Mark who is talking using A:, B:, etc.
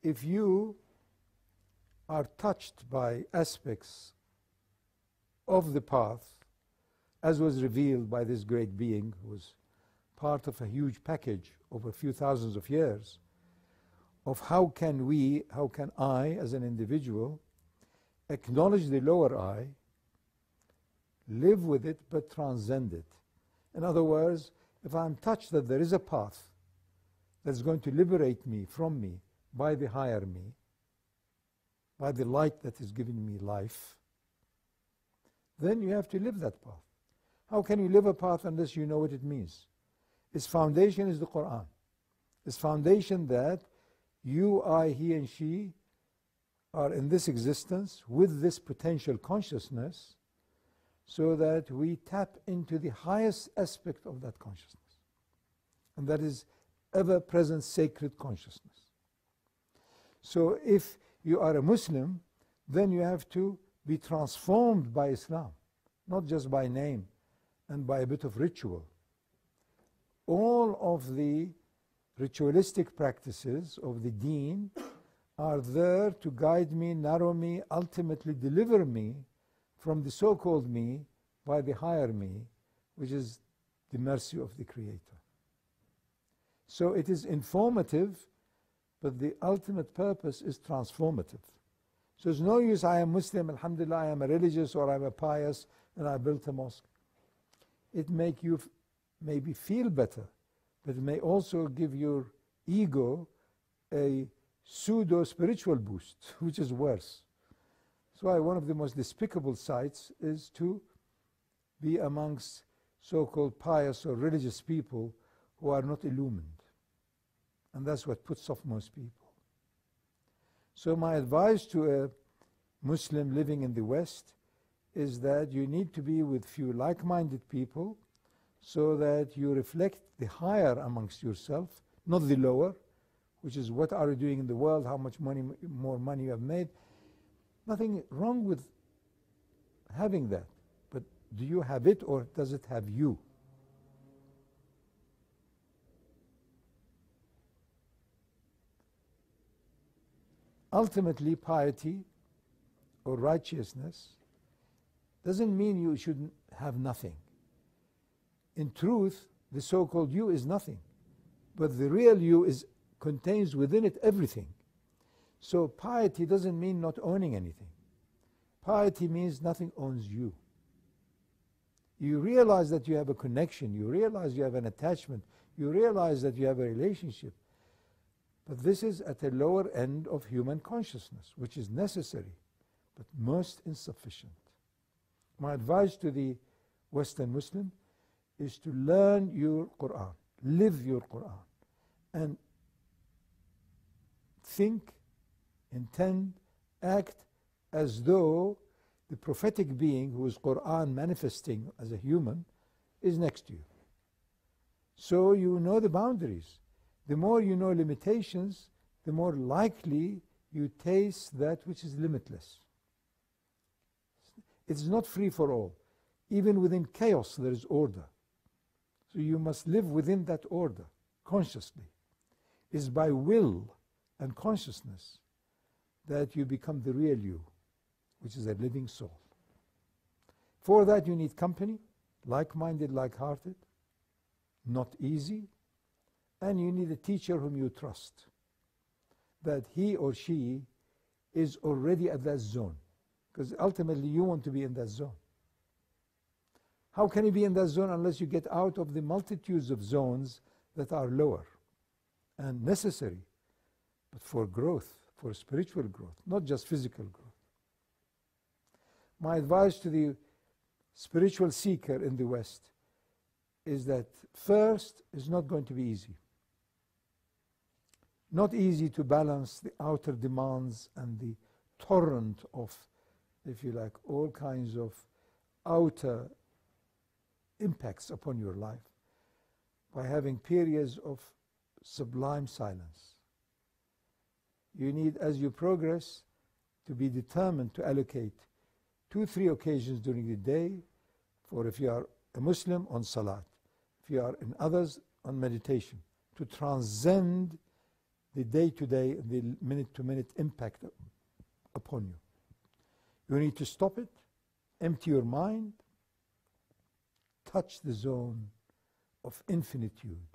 A: if you are touched by aspects of the path, as was revealed by this great being who was part of a huge package over a few thousands of years, of how can I as an individual acknowledge the lower I, live with it but transcend it. In other words, if I'm touched that there is a path that's going to liberate me from me by the higher me, by the light that is giving me life, then you have to live that path. How can you live a path unless you know what it means? Its foundation is the Quran. Its foundation that you, I, he and she are in this existence with this potential consciousness so that we tap into the highest aspect of that consciousness. And that is ever-present sacred consciousness. So if you are a Muslim, then you have to be transformed by Islam, not just by name and by a bit of ritual. All of the ritualistic practices of the deen are there to guide me, narrow me, ultimately deliver me from the so-called me by the higher me, which is the mercy of the Creator. So it is informative, but the ultimate purpose is transformative. So it's no use I am Muslim, alhamdulillah, I am a religious or I am a pious and I built a mosque. It make you maybe feel better, but it may also give your ego a pseudo-spiritual boost, which is worse. That's why one of the most despicable sights is to be amongst so-called pious or religious people who are not illumined. And that's what puts off most people. So my advice to a Muslim living in the West is that you need to be with few like-minded people so that you reflect the higher amongst yourself, not the lower, which is what are you doing in the world, how much money, more money you have made. Nothing wrong with having that, but do you have it or does it have you? Ultimately, piety or righteousness doesn't mean you should have nothing. In truth, the so-called you is nothing, but the real you contains within it everything. So piety doesn't mean not owning anything. Piety means nothing owns you. You realize that you have a connection, you realize you have an attachment, you realize that you have a relationship. But this is at a lower end of human consciousness, which is necessary, but most insufficient. My advice to the Western Muslim is to learn your Quran, live your Quran, and think, intend, act as though the prophetic being who is Quran manifesting as a human is next to you. So you know the boundaries. The more you know limitations, the more likely you taste that which is limitless. It's not free for all. Even within chaos there is order. So you must live within that order consciously. It's by will and consciousness that you become the real you, which is a living soul. For that you need company, like-minded, like-hearted, not easy, and you need a teacher whom you trust, that he or she is already at that zone, because ultimately you want to be in that zone. How can you be in that zone unless you get out of the multitudes of zones that are lower and necessary, but for growth, for spiritual growth, not just physical growth? My advice to the spiritual seeker in the West is that first, it's not going to be easy. Not easy to balance the outer demands and the torrent of, if you like, all kinds of outer impacts upon your life by having periods of sublime silence. You need, as you progress, to be determined to allocate 2-3 occasions during the day for, if you are a Muslim, on salat, if you are in others, on meditation, to transcend the day-to-day, the minute-to-minute impact upon you. You need to stop it, empty your mind, touch the zone of infinitude.